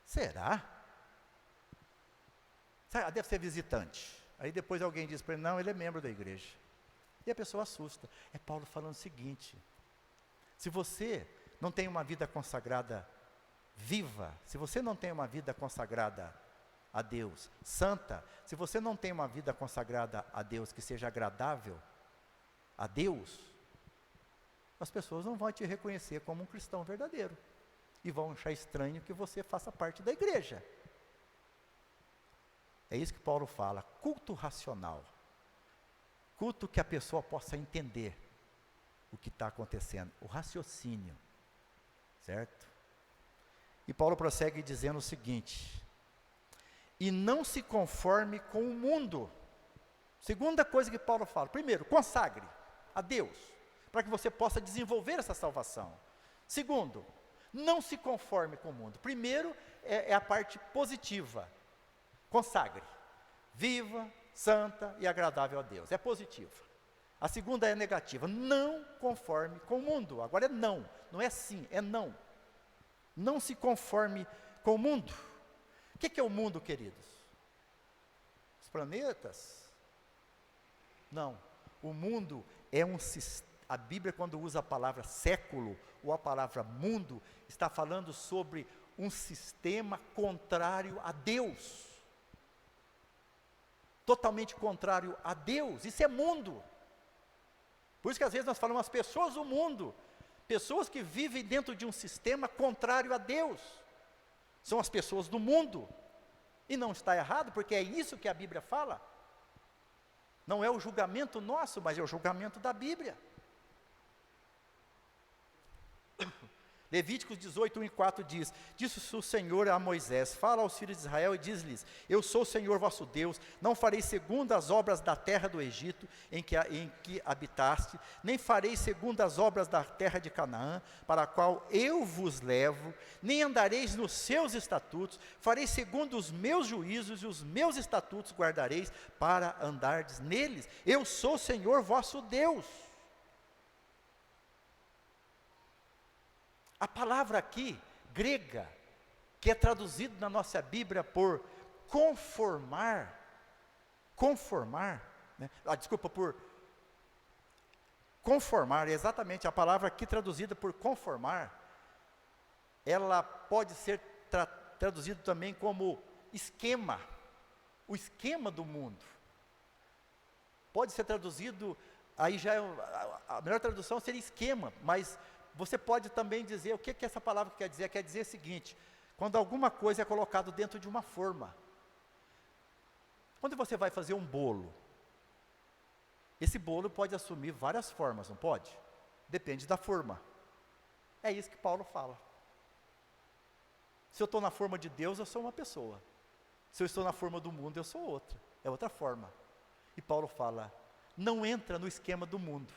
Será? Deve ser visitante. Aí depois alguém diz para ele, não, ele é membro da igreja. E a pessoa assusta. É Paulo falando o seguinte, se você não tem uma vida consagrada viva, se você não tem uma vida consagrada a Deus, santa, se você não tem uma vida consagrada a Deus que seja agradável a Deus, as pessoas não vão te reconhecer como um cristão verdadeiro e vão achar estranho que você faça parte da igreja. É isso que Paulo fala, culto racional, culto que a pessoa possa entender o que está acontecendo, o raciocínio, certo? E Paulo prossegue dizendo o seguinte, e não se conforme com o mundo. Segunda coisa que Paulo fala, primeiro, consagre a Deus, para que você possa desenvolver essa salvação. Segundo, não se conforme com o mundo. Primeiro, é a parte positiva, consagre, viva, santa e agradável a Deus, é positiva. A segunda é negativa, não conforme com o mundo. Agora é não é sim, é não. Não se conforme com o mundo. O que é o mundo, queridos? Os planetas? Não, o mundo é um sistema. A Bíblia, quando usa a palavra século ou a palavra mundo, está falando sobre um sistema contrário a Deus. Totalmente contrário a Deus, isso é mundo. Por isso que às vezes nós falamos as pessoas do mundo, pessoas que vivem dentro de um sistema contrário a Deus, são as pessoas do mundo, e não está errado, porque é isso que a Bíblia fala, não é o julgamento nosso, mas é o julgamento da Bíblia. Levíticos 18, 1 e 4 diz, disse o Senhor a Moisés, fala aos filhos de Israel e diz-lhes, eu sou o Senhor vosso Deus, não farei segundo as obras da terra do Egito, em que habitaste, nem farei segundo as obras da terra de Canaã, para a qual eu vos levo, nem andareis nos seus estatutos, farei segundo os meus juízos e os meus estatutos guardareis, para andardes neles, eu sou o Senhor vosso Deus. A palavra aqui, grega, que é traduzido na nossa Bíblia por conformar, né? Por conformar, exatamente a palavra aqui traduzida por conformar, ela pode ser traduzida também como esquema, o esquema do mundo. Pode ser traduzido, aí já a melhor tradução seria esquema, mas você pode também dizer, o que essa palavra quer dizer? Quer dizer o seguinte, quando alguma coisa é colocada dentro de uma forma. Quando você vai fazer um bolo, esse bolo pode assumir várias formas, não pode? Depende da forma. É isso que Paulo fala. Se eu estou na forma de Deus, eu sou uma pessoa. Se eu estou na forma do mundo, eu sou outra. É outra forma. E Paulo fala, não entra no esquema do mundo.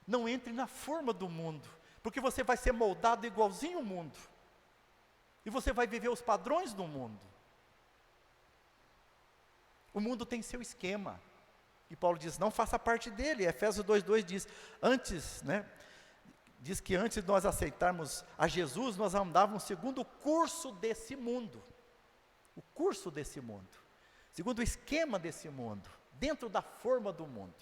Não entre na forma do mundo. Porque você vai ser moldado igualzinho ao mundo. E você vai viver os padrões do mundo. O mundo tem seu esquema. E Paulo diz, não faça parte dele. Efésios 2:2 diz, diz que antes de nós aceitarmos a Jesus, nós andávamos segundo o curso desse mundo. O curso desse mundo. Segundo o esquema desse mundo. Dentro da forma do mundo.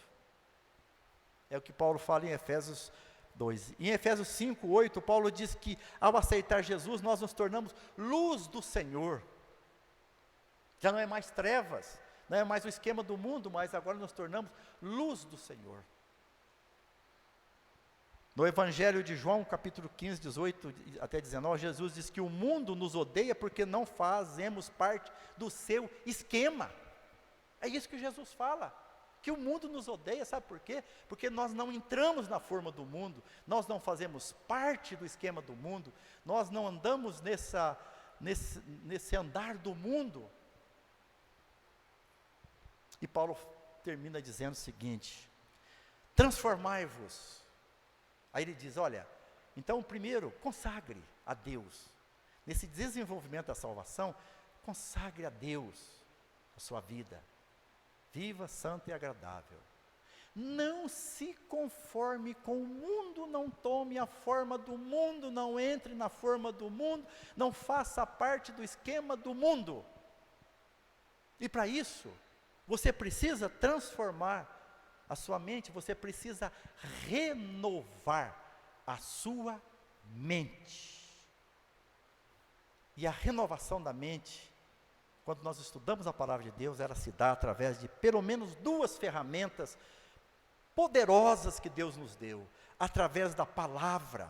É o que Paulo fala em Efésios 2. Em Efésios 5:8, Paulo diz que ao aceitar Jesus, nós nos tornamos luz do Senhor. Já não é mais trevas, não é mais o esquema do mundo, mas agora nos tornamos luz do Senhor. No Evangelho de João, capítulo 15, 18 até 19, Jesus diz que o mundo nos odeia porque não fazemos parte do seu esquema. É isso que Jesus fala, que o mundo nos odeia, sabe por quê? Porque nós não entramos na forma do mundo, nós não fazemos parte do esquema do mundo, nós não andamos nesse andar do mundo. E Paulo termina dizendo o seguinte: transformai-vos. Aí ele diz, olha, então primeiro, consagre a Deus. Nesse desenvolvimento da salvação, consagre a Deus a sua vida. Viva, santa e agradável. Não se conforme com o mundo, não tome a forma do mundo, não entre na forma do mundo, não faça parte do esquema do mundo. E para isso, você precisa transformar a sua mente, você precisa renovar a sua mente. E a renovação da mente, quando nós estudamos a palavra de Deus, ela se dá através de pelo menos duas ferramentas poderosas que Deus nos deu, através da palavra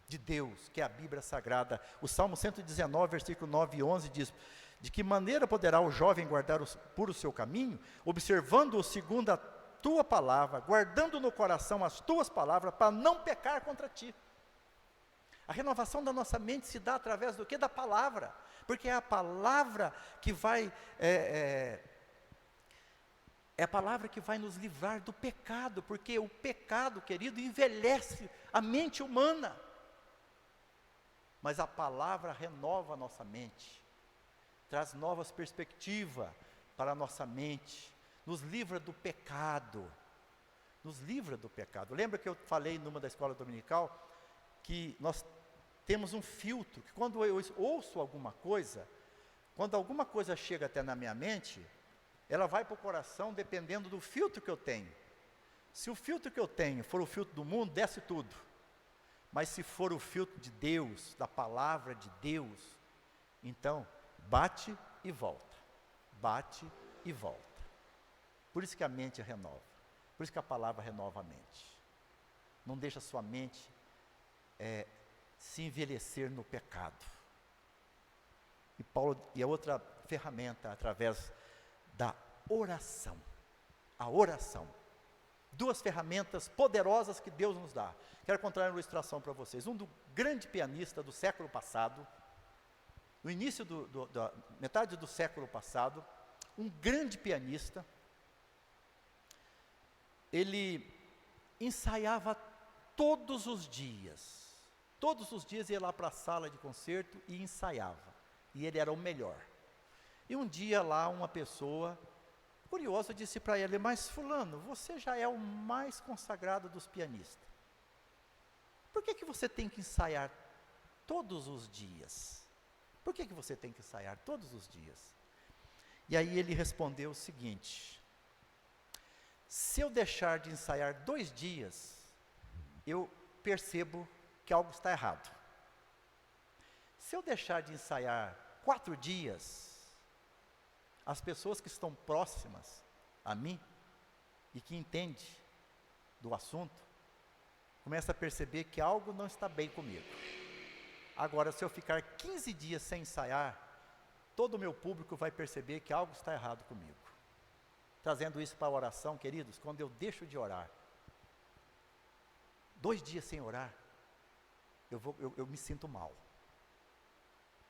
de Deus, que é a Bíblia Sagrada. O Salmo 119, versículo 9 e 11 diz: de que maneira poderá o jovem guardar por o seu caminho, observando-o segundo a tua palavra, guardando no coração as tuas palavras, para não pecar contra ti. A renovação da nossa mente se dá através do quê? Da palavra, porque é a palavra que vai, é a palavra que vai nos livrar do pecado, porque o pecado, querido, envelhece a mente humana, mas a palavra renova a nossa mente, traz novas perspectivas para a nossa mente, nos livra do pecado, nos livra do pecado. Lembra que eu falei numa da escola dominical, que nós temos um filtro, que quando eu ouço alguma coisa, quando alguma coisa chega até na minha mente, ela vai para o coração dependendo do filtro que eu tenho. Se o filtro que eu tenho for o filtro do mundo, desce tudo. Mas se for o filtro de Deus, da palavra de Deus, então bate e volta, bate e volta. Por isso que a mente renova, por isso que a palavra renova a mente. Não deixa a sua mente se envelhecer no pecado. E a outra ferramenta, através da oração. A oração. Duas ferramentas poderosas que Deus nos dá. Quero contar uma ilustração para vocês. Grande pianista do século passado, no início da metade do século passado, um grande pianista, ele ensaiava todos os dias ia lá para a sala de concerto e ensaiava, e ele era o melhor. E um dia lá uma pessoa curiosa disse para ele: mas fulano, você já é o mais consagrado dos pianistas, por que você tem que ensaiar todos os dias? Por que você tem que ensaiar todos os dias? E aí ele respondeu o seguinte: se eu deixar de ensaiar 2 dias, eu percebo que algo está errado. Se eu deixar de ensaiar 4 dias, as pessoas que estão próximas a mim e que entendem do assunto, começam a perceber que algo não está bem comigo. Agora, se eu ficar 15 dias sem ensaiar, todo o meu público vai perceber que algo está errado comigo. Trazendo isso para a oração, queridos, quando eu deixo de orar, 2 dias sem orar, eu me sinto mal.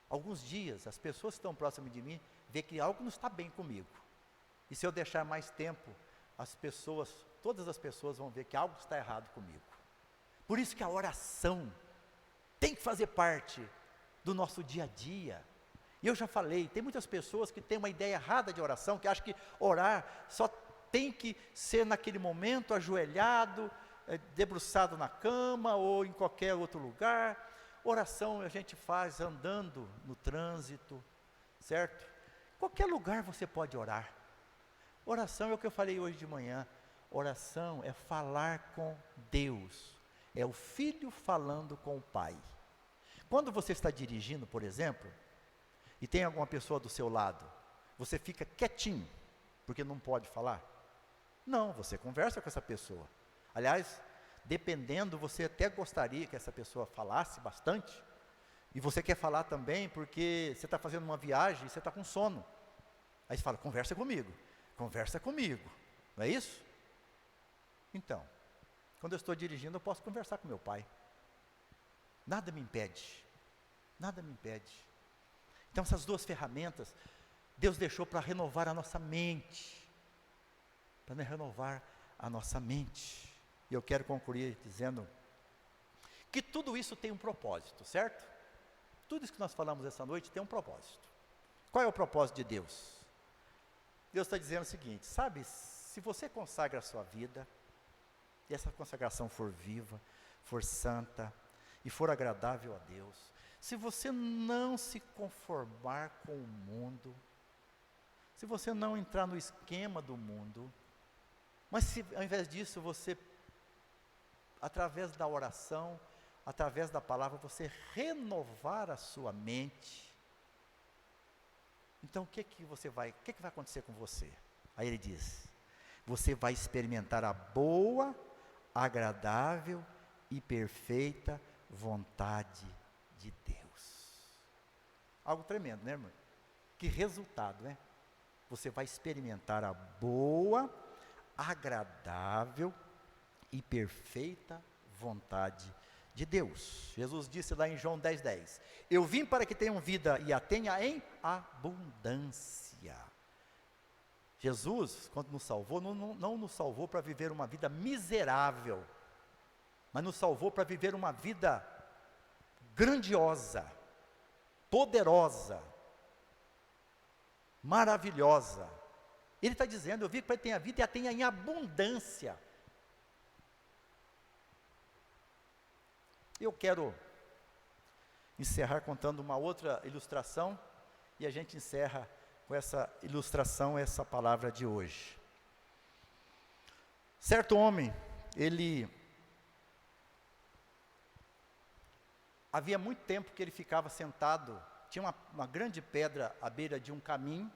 Alguns dias, as pessoas que estão próximas de mim, vê que algo não está bem comigo. E se eu deixar mais tempo, todas as pessoas vão ver que algo está errado comigo. Por isso que a oração tem que fazer parte do nosso dia a dia. E eu já falei, tem muitas pessoas que têm uma ideia errada de oração, que acham que orar só tem que ser naquele momento, ajoelhado, debruçado na cama ou em qualquer outro lugar. Oração a gente faz andando no trânsito, certo? Qualquer lugar você pode orar. Oração é o que eu falei hoje de manhã. Oração é falar com Deus. É o filho falando com o pai. Quando você está dirigindo, por exemplo, e tem alguma pessoa do seu lado, você fica quietinho, porque não pode falar? Não, você conversa com essa pessoa. Aliás, dependendo, você até gostaria que essa pessoa falasse bastante, e você quer falar também porque você está fazendo uma viagem e você está com sono. Aí você fala, conversa comigo, não é isso? Então, quando eu estou dirigindo, eu posso conversar com meu pai. Nada me impede. Então, essas duas ferramentas, Deus deixou para renovar a nossa mente. E eu quero concluir dizendo que tudo isso tem um propósito, certo? Tudo isso que nós falamos essa noite tem um propósito. Qual é o propósito de Deus? Deus está dizendo o seguinte, sabe, se você consagra a sua vida, e essa consagração for viva, for santa, e for agradável a Deus, se você não se conformar com o mundo, se você não entrar no esquema do mundo, mas se ao invés disso você, através da oração, através da palavra, você renovar a sua mente, então o que vai acontecer com você? Aí ele diz, você vai experimentar a boa, agradável e perfeita vontade de Deus. Algo tremendo, né, irmão? Que resultado, né? Você vai experimentar a boa, agradável e perfeita vontade de Deus. Jesus disse lá em João 10:10, eu vim para que tenham vida e a tenha em abundância. Jesus, quando nos salvou, não nos salvou para viver uma vida miserável, mas nos salvou para viver uma vida grandiosa, poderosa, maravilhosa. Ele está dizendo, eu vim para que tenha vida e a tenha em abundância. Eu quero encerrar contando uma outra ilustração, e a gente encerra com essa ilustração, essa palavra de hoje. Certo homem, havia muito tempo que ele ficava sentado, tinha uma grande pedra à beira de um caminho,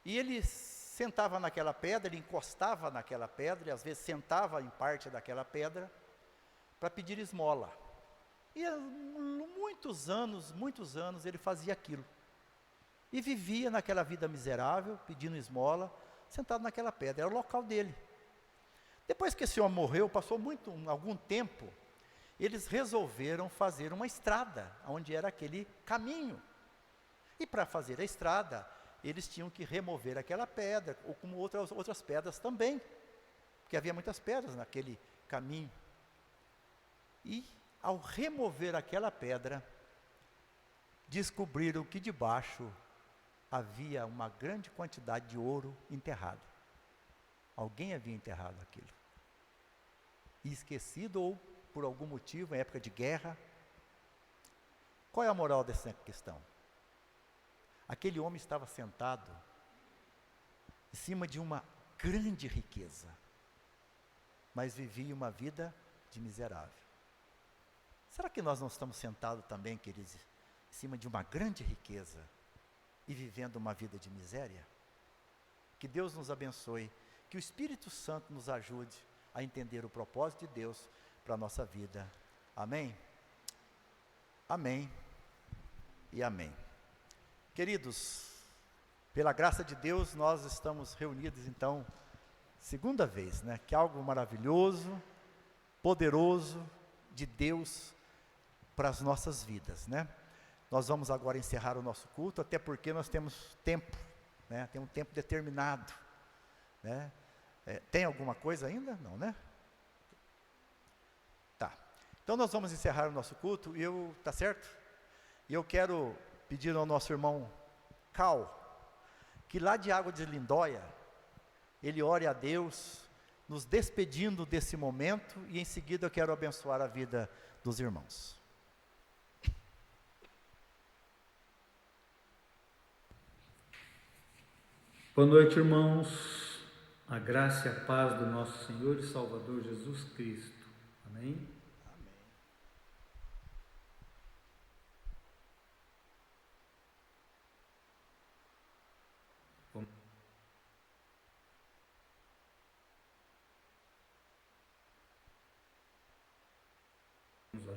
e ele sentava naquela pedra, ele encostava naquela pedra, e às vezes sentava em parte daquela pedra, para pedir esmola. E muitos anos ele fazia aquilo. E vivia naquela vida miserável, pedindo esmola, sentado naquela pedra, era o local dele. Depois que esse homem morreu, passou algum tempo, eles resolveram fazer uma estrada, onde era aquele caminho. E para fazer a estrada, eles tinham que remover aquela pedra, ou como outras pedras também, porque havia muitas pedras naquele caminho. E ao remover aquela pedra, descobriram que debaixo havia uma grande quantidade de ouro enterrado. Alguém havia enterrado aquilo. E esquecido ou por algum motivo, em época de guerra. Qual é a moral dessa questão? Aquele homem estava sentado em cima de uma grande riqueza, mas vivia uma vida de miserável. Será que nós não estamos sentados também, queridos, em cima de uma grande riqueza e vivendo uma vida de miséria? Que Deus nos abençoe, que o Espírito Santo nos ajude a entender o propósito de Deus para a nossa vida. Amém? Amém e amém. Queridos, pela graça de Deus, nós estamos reunidos então, segunda vez, né? Que algo maravilhoso, poderoso de Deus para as nossas vidas, né? Nós vamos agora encerrar o nosso culto, até porque nós temos tempo, né? Tem um tempo determinado, né? Tem alguma coisa ainda? Não, né? Tá. Então nós vamos encerrar o nosso culto, tá certo? E eu quero pedir ao nosso irmão Cal, que lá de Água de Lindóia, ele ore a Deus, nos despedindo desse momento, e em seguida eu quero abençoar a vida dos irmãos. Boa noite, irmãos. A graça e a paz do nosso Senhor e Salvador Jesus Cristo. Amém?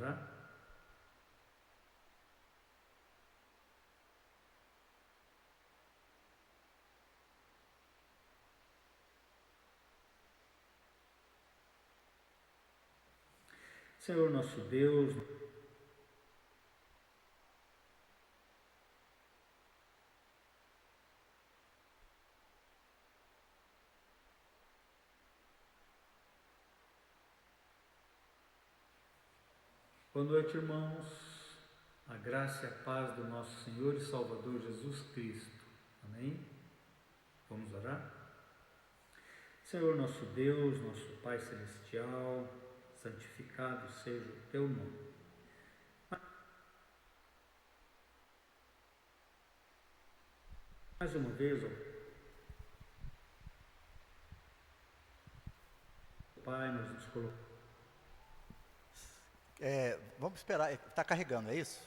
orar? Senhor nosso Deus, boa noite, irmãos. A graça e a paz do nosso Senhor e Salvador Jesus Cristo. Amém? Vamos orar? Senhor nosso Deus, nosso Pai Celestial, santificado seja o teu nome. Mais uma vez, ó Pai, nós nos colocamos. Vamos esperar, está carregando, é isso?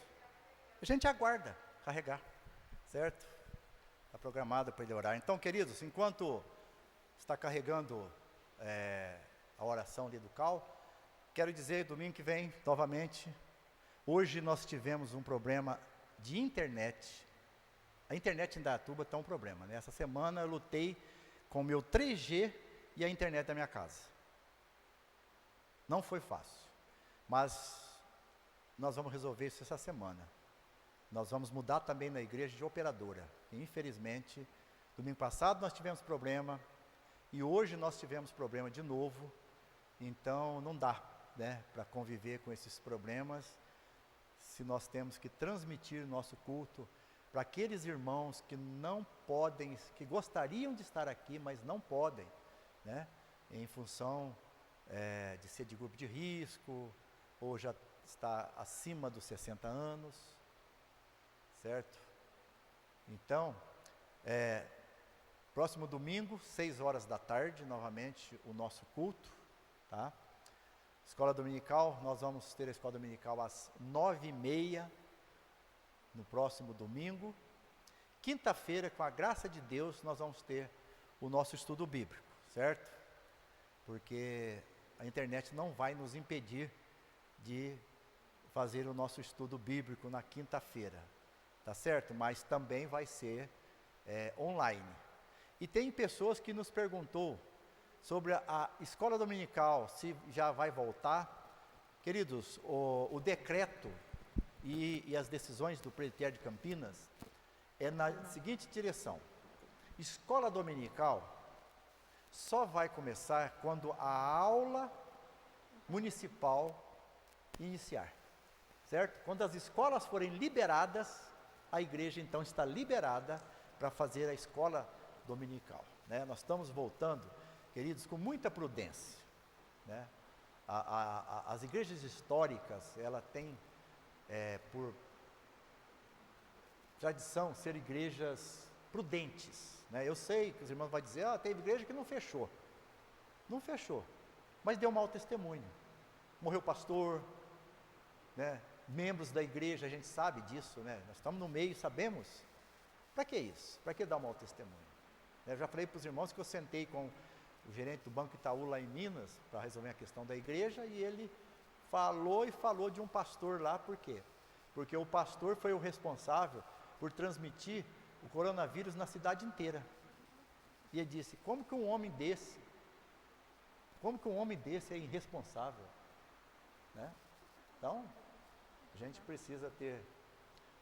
A gente aguarda carregar, certo? Está programado para ele orar. Então, queridos, enquanto está carregando a oração ali do Cal, quero dizer, domingo que vem, novamente, hoje nós tivemos um problema de internet. A internet em Indaiatuba está um problema, né? Essa semana eu lutei com o meu 3G e a internet da minha casa. Não foi fácil, mas nós vamos resolver isso essa semana. Nós vamos mudar também na igreja de operadora. E, infelizmente, domingo passado nós tivemos problema e hoje nós tivemos problema de novo. Então não dá, né, para conviver com esses problemas, se nós temos que transmitir nosso culto para aqueles irmãos que não podem, que gostariam de estar aqui, mas não podem, né, em função de ser de grupo de risco, ou já está acima dos 60 anos, certo? Então, próximo domingo, 6 horas da tarde, novamente o nosso culto, tá? Escola dominical, nós vamos ter a escola dominical às 9h30, no próximo domingo. Quinta-feira, com a graça de Deus, nós vamos ter o nosso estudo bíblico, certo? Porque a internet não vai nos impedir de fazer o nosso estudo bíblico na quinta-feira, tá certo? Mas também vai ser online. E tem pessoas que nos perguntou sobre a escola dominical, se já vai voltar. Queridos, o decreto e as decisões do presbitério de Campinas é na seguinte direção: escola dominical só vai começar quando a aula municipal iniciar, certo? Quando as escolas forem liberadas, a igreja então está liberada para fazer a escola dominical, né? Nós estamos voltando, queridos, com muita prudência, né? As igrejas históricas, ela tem por tradição ser igrejas prudentes, né? Eu sei que os irmãos vão dizer, teve igreja que não fechou, mas deu mau testemunho, morreu pastor, né? Membros da igreja, a gente sabe disso, né? Nós estamos no meio, sabemos. Para que isso? Para que dar um mau testemunho? Eu já falei para os irmãos que eu sentei com o gerente do Banco Itaú lá em Minas, para resolver a questão da igreja, e ele falou de um pastor lá. Por quê? Porque o pastor foi o responsável por transmitir o coronavírus na cidade inteira. E ele disse, como que um homem desse é irresponsável, né? Então, a gente precisa ter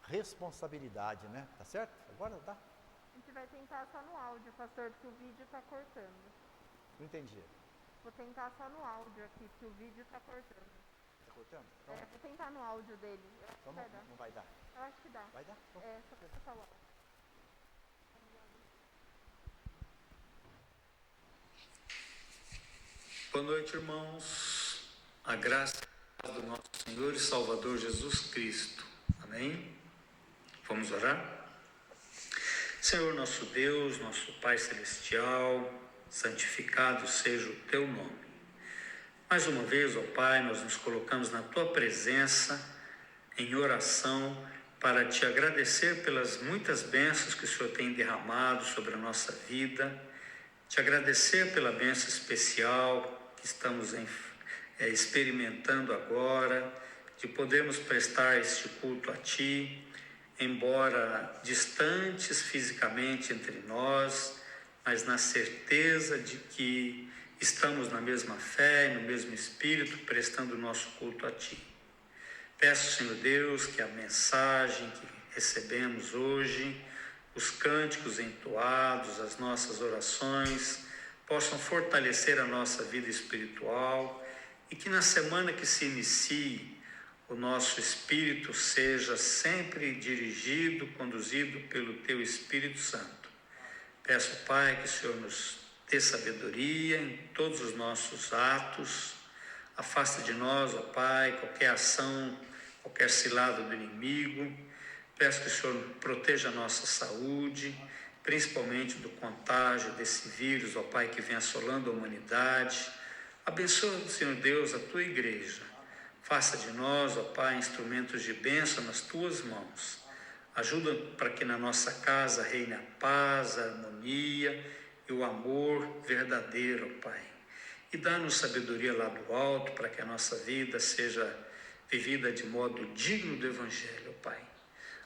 responsabilidade, né? Tá certo? Agora dá. A gente vai tentar só no áudio, pastor, porque o vídeo está cortando. Não entendi. Vou tentar só no áudio aqui, porque o vídeo está cortando. Está cortando? Então, Vou tentar no áudio dele. Eu acho então que vai dar. não vai dar. Eu acho que dá. Vai dar? Então, Só para passar o áudio. Boa noite, irmãos. A graça e a paz do nosso Senhor e Salvador Jesus Cristo. Amém? Vamos orar? Senhor nosso Deus, nosso Pai Celestial, santificado seja o teu nome. Mais uma vez, ó Pai, nós nos colocamos na tua presença em oração para te agradecer pelas muitas bênçãos que o Senhor tem derramado sobre a nossa vida, te agradecer pela bênção especial que estamos experimentando agora, de podermos prestar este culto a Ti, embora distantes fisicamente entre nós, mas na certeza de que estamos na mesma fé, no mesmo Espírito, prestando o nosso culto a Ti. Peço, Senhor Deus, que a mensagem que recebemos hoje, os cânticos entoados, as nossas orações, possam fortalecer a nossa vida espiritual e que na semana que se inicie, o nosso espírito seja sempre dirigido, conduzido pelo Teu Espírito Santo. Peço, Pai, que o Senhor nos dê sabedoria em todos os nossos atos. Afasta de nós, ó Pai, qualquer ação, qualquer cilada do inimigo. Peço que o Senhor proteja a nossa saúde, principalmente do contágio desse vírus, ó Pai, que vem assolando a humanidade. Abençoa, Senhor Deus, a Tua igreja. Faça de nós, ó Pai, instrumentos de bênção nas Tuas mãos. Ajuda para que na nossa casa reine a paz, a harmonia e o amor verdadeiro, ó Pai. E dá-nos sabedoria lá do alto para que a nossa vida seja vivida de modo digno do Evangelho, ó Pai.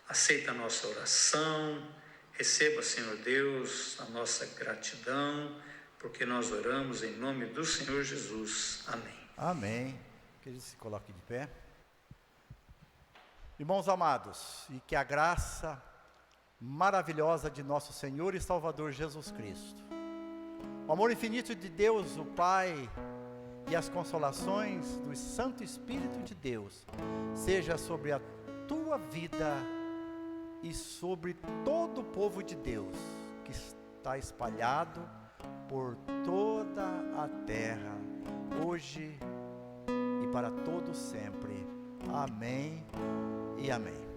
Aceita a nossa oração, receba, Senhor Deus, a nossa gratidão, porque nós oramos em nome do Senhor Jesus. Amém. Amém. Que ele se coloque de pé. Irmãos amados, e que a graça maravilhosa de nosso Senhor e Salvador Jesus Cristo, o amor infinito de Deus, o Pai, e as consolações do Santo Espírito de Deus, seja sobre a tua vida e sobre todo o povo de Deus, que está espalhado por toda a terra, hoje e para todo sempre. Amém e amém.